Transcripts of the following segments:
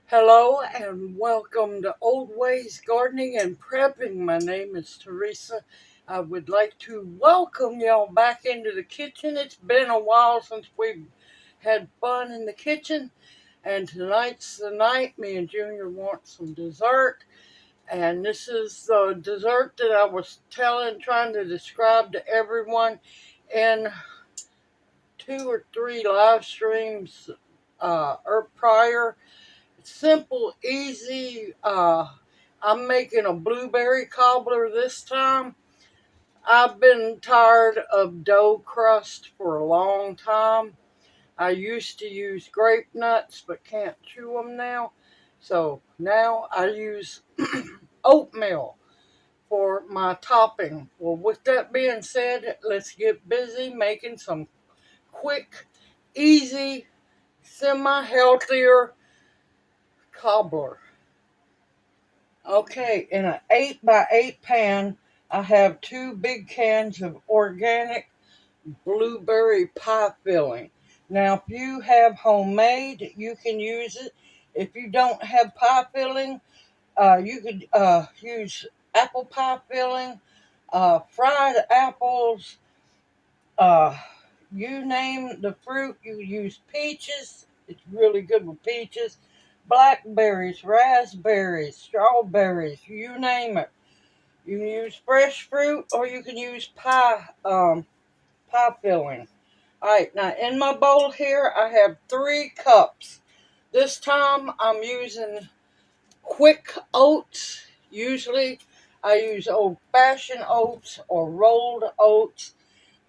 Hello and welcome to Old Ways Gardening and Prepping. My name is Teresa. I would like to welcome y'all back into the kitchen. It's been a while since we've had fun in the kitchen, and tonight's the night. Me and Junior want some dessert, and this is the dessert that I was trying to describe to everyone in 2 or 3 live streams or prior. Simple, easy. I'm making a blueberry cobbler this time. I've been tired of dough crust for a long time. I used to use grape nuts, but can't chew them now. So now I use oatmeal for my topping. Well, with that being said, let's get busy making some quick, easy, semi-healthier cobbler. Okay, in an 8x8 pan, I have 2 big cans of organic blueberry pie filling. Now, if you have homemade, you can use it. If you don't have pie filling, you could use apple pie filling, fried apples, uh, you name the fruit. You use peaches. It's really good with peaches. Blackberries, raspberries, strawberries, you name it. You can use fresh fruit or you can use pie filling. Alright, now in my bowl here I have 3 cups. This time I'm using quick oats. Usually I use old-fashioned oats or rolled oats,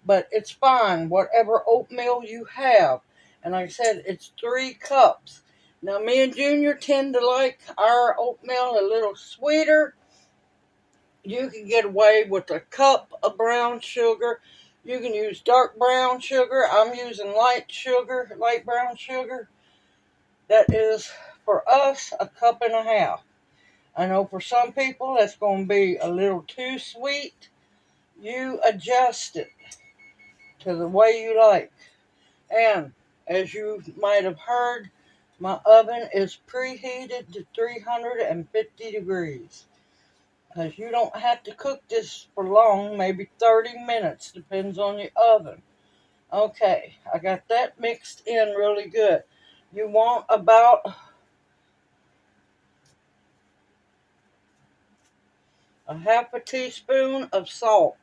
but it's fine, whatever oatmeal you have. And like I said, it's 3 cups. Now, me and Junior tend to like our oatmeal a little sweeter. You can get away with a cup of brown sugar. You can use dark brown sugar. I'm using light brown sugar. That is, for us, a cup and a half. I know for some people that's going to be a little too sweet. You adjust it to the way you like. And as you might have heard, my oven is preheated to 350 degrees. Because you don't have to cook this for long, maybe 30 minutes, depends on your oven. Okay, I got that mixed in really good. You want about a half a teaspoon of salt.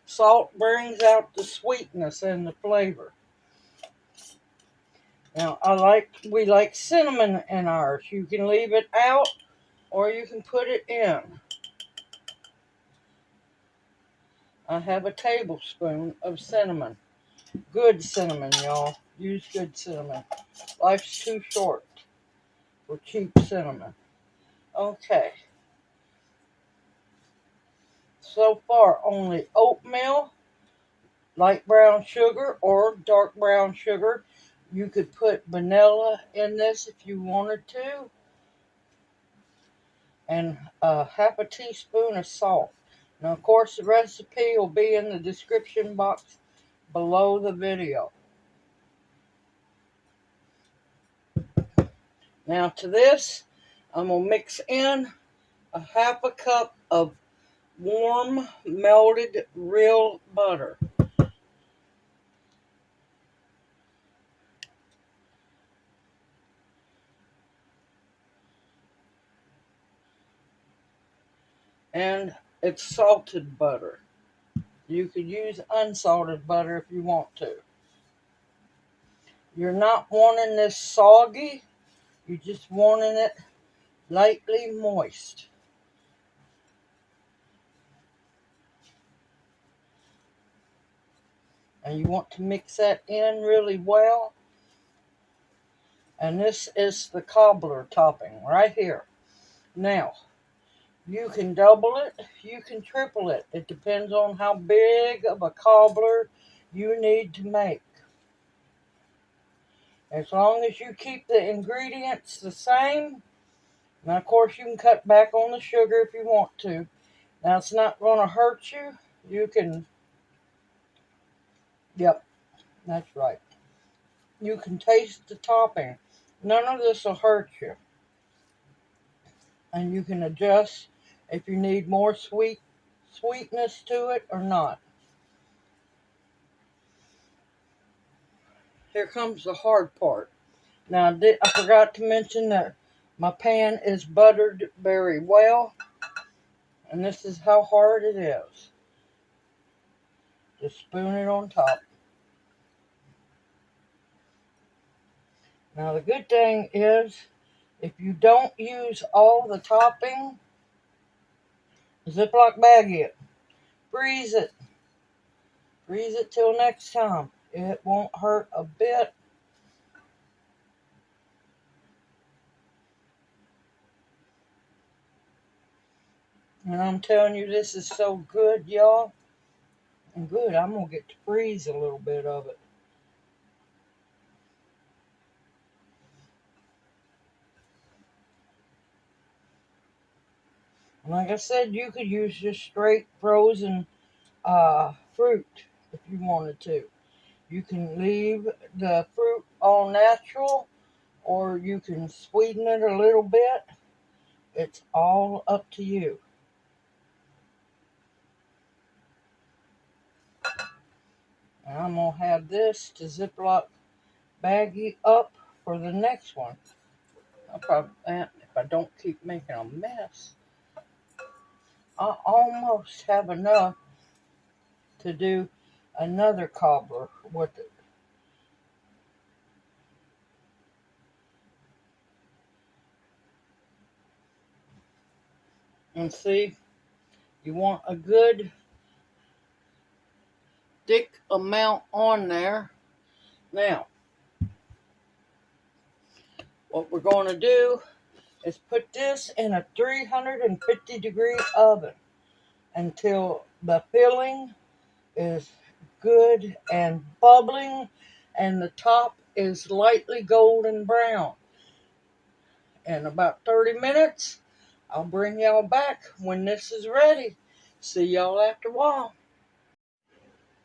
Salt brings out the sweetness and the flavor. Now, we like cinnamon in ours. You can leave it out or you can put it in. I have a tablespoon of cinnamon. Good cinnamon, y'all. Use good cinnamon. Life's too short for cheap cinnamon. Okay. So far, only oatmeal, light brown sugar, or dark brown sugar. You could put vanilla in this if you wanted to. And half a teaspoon of salt. Now, of course, the recipe will be in the description box below the video. Now, to this, I'm going to mix in a half a cup of warm, melted, real butter. And it's salted butter. You could use unsalted butter if you want to. You're not wanting this soggy. You're just wanting it lightly moist. And you want to mix that in really well. And this is the cobbler topping right here. Now, You can double it, you can triple it. It depends on how big of a cobbler you need to make. As long as you keep the ingredients the same, now of course you can cut back on the sugar if you want to. Now it's not going to hurt you. You can, yep, that's right. You can taste the topping. None of this will hurt you. And you can adjust if you need more sweetness to it or not. Here comes the hard part. Now I forgot to mention that my pan is buttered very well, and this is how hard it is. Just spoon it on top. Now the good thing is, if you don't use all the topping, Ziploc bag it. Freeze it. Freeze it till next time. It won't hurt a bit. And I'm telling you, this is so good, y'all. And good, I'm going to get to freeze a little bit of it. And like I said, you could use just straight frozen fruit if you wanted to. You can leave the fruit all natural, or you can sweeten it a little bit. It's all up to you. And I'm going to have this to Ziploc baggie up for the next one. I'll probably, if I don't keep making a mess, I almost have enough to do another cobbler with it. And see, you want a good thick amount on there. Now, what we're going to do is put this in a 350-degree oven until the filling is good and bubbling and the top is lightly golden brown. In about 30 minutes, I'll bring y'all back when this is ready. See y'all after a while.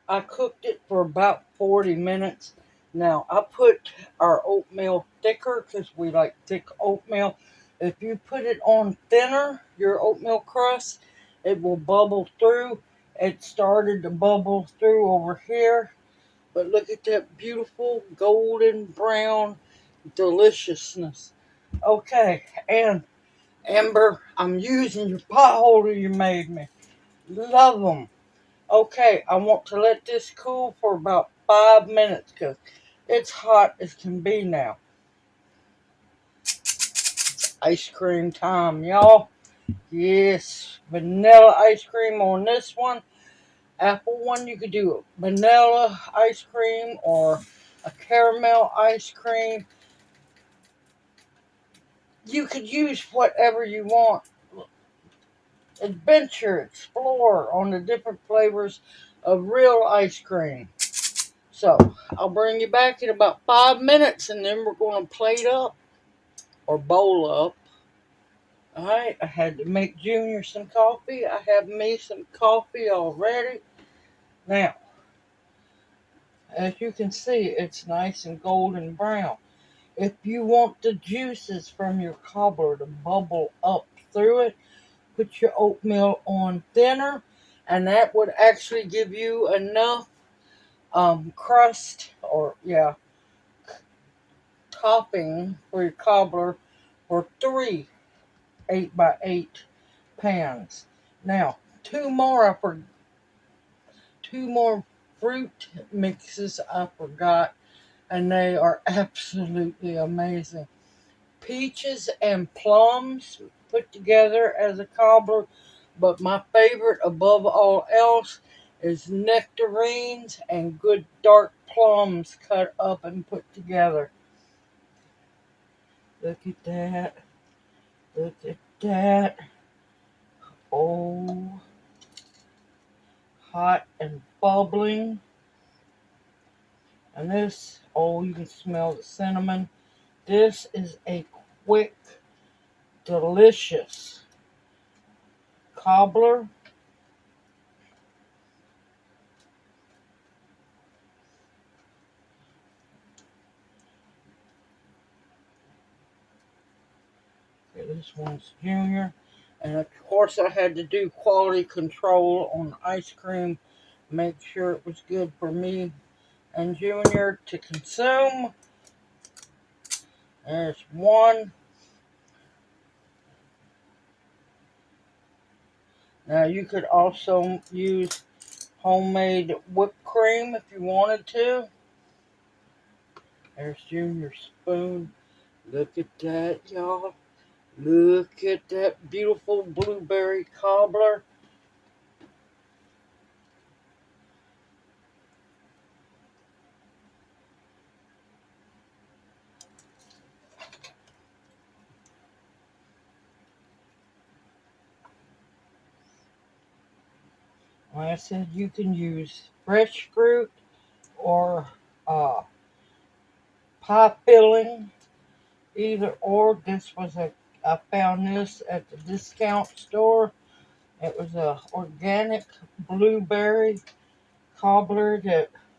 I cooked it for about 40 minutes. Now, I put our oatmeal thicker because we like thick oatmeal. If you put it on thinner, your oatmeal crust, it will bubble through. It started to bubble through over here. But look at that beautiful golden brown deliciousness. Okay, and Amber, I'm using your pot holder you made me. Love them. Okay, I want to let this cool for about 5 minutes because it's hot as can be now. It's ice cream time, y'all. Yes, vanilla ice cream on this one. Apple one, you could do vanilla ice cream or a caramel ice cream. You could use whatever you want. Adventure, explore on the different flavors of real ice cream. So I'll bring you back in about 5 minutes and then we're going to plate up or bowl up. All right, I had to make Junior some coffee. I have me some coffee already. Now, as you can see, it's nice and golden brown. If you want the juices from your cobbler to bubble up through it, put your oatmeal on thinner, and that would actually give you enough crust or, topping for your cobbler for 3 8x8 pans. Now, two more fruit mixes I forgot, and they are absolutely amazing. Peaches and plums put together as a cobbler, but my favorite above all else is nectarines and good dark plums cut up and put together. Look at that. Look at that. Oh, hot and bubbling. And this, oh, you can smell the cinnamon. This is a quick, delicious cobbler. Okay, this one's Junior. And of course, I had to do quality control on ice cream, make sure it was good for me and Junior to consume. There's one. Now, you could also use homemade whipped cream if you wanted to. There's Junior's spoon. Look at that, y'all. Look at that beautiful blueberry cobbler. Like I said, you can use fresh fruit or pie filling, either or. I found this at the discount store. It was a organic blueberry cobbler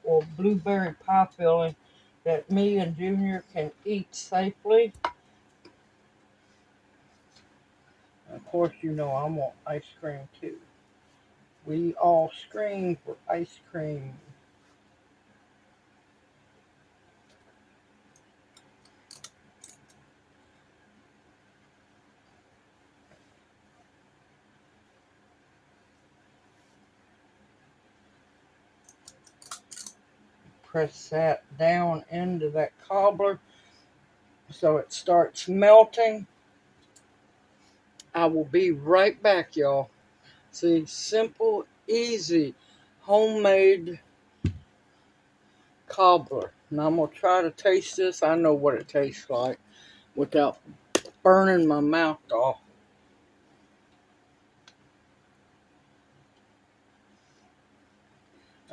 or blueberry pie filling that me and Junior can eat safely. And of course, you know I want ice cream too. We all scream for ice cream. Press that down into that cobbler so it starts melting. I will be right back, y'all. See, simple, easy, homemade cobbler. Now I'm going to try to taste this. I know what it tastes like without burning my mouth off.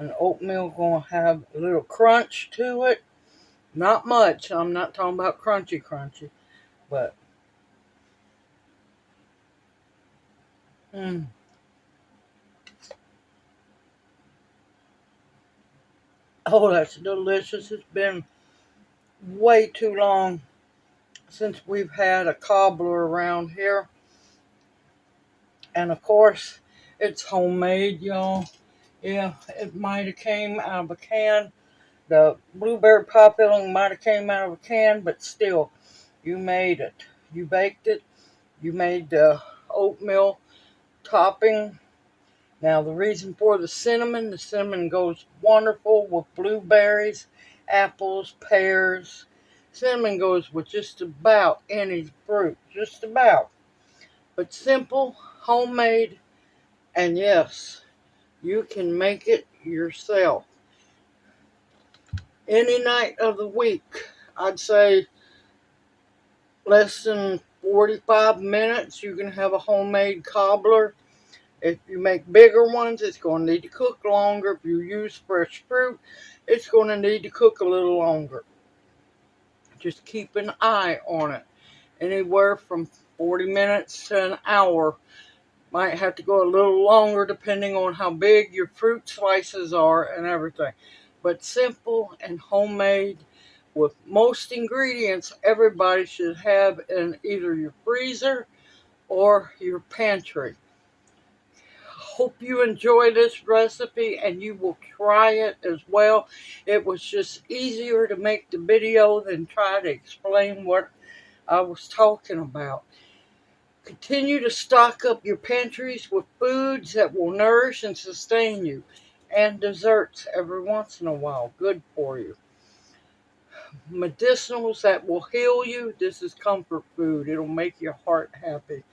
And oatmeal going to have a little crunch to it. Not much. I'm not talking about crunchy, but mm, oh, that's delicious. It's been way too long since we've had a cobbler around here. And of course, it's homemade, y'all. Yeah, it might have came out of a can. The blueberry pie filling might have came out of a can, but still, you made it. You baked it. You made the oatmeal topping. Now, the reason for the cinnamon goes wonderful with blueberries, apples, pears. Cinnamon goes with just about any fruit, just about. But simple, homemade, and yes, you can make it yourself. Any night of the week, I'd say less than 45 minutes, you can have a homemade cobbler. If you make bigger ones, it's going to need to cook longer. If you use fresh fruit, it's going to need to cook a little longer. Just keep an eye on it. Anywhere from 40 minutes to an hour. Might have to go a little longer depending on how big your fruit slices are and everything. But simple and homemade with most ingredients everybody should have in either your freezer or your pantry. Hope you enjoy this recipe and you will try it as well. It was just easier to make the video than try to explain what I was talking about. Continue to stock up your pantries with foods that will nourish and sustain you, and desserts every once in a while, good for you. Medicinals that will heal you, this is comfort food. It'll make your heart happy.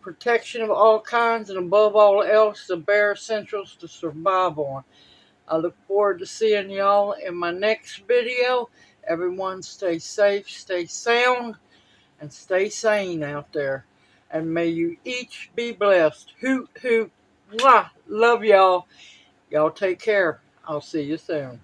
Protection of all kinds, and above all else, the bare essentials to survive on. I look forward to seeing y'all in my next video. Everyone stay safe, stay sound, and stay sane out there. And may you each be blessed. Hoot, hoot. Mwah. Love y'all. Y'all take care. I'll see you soon.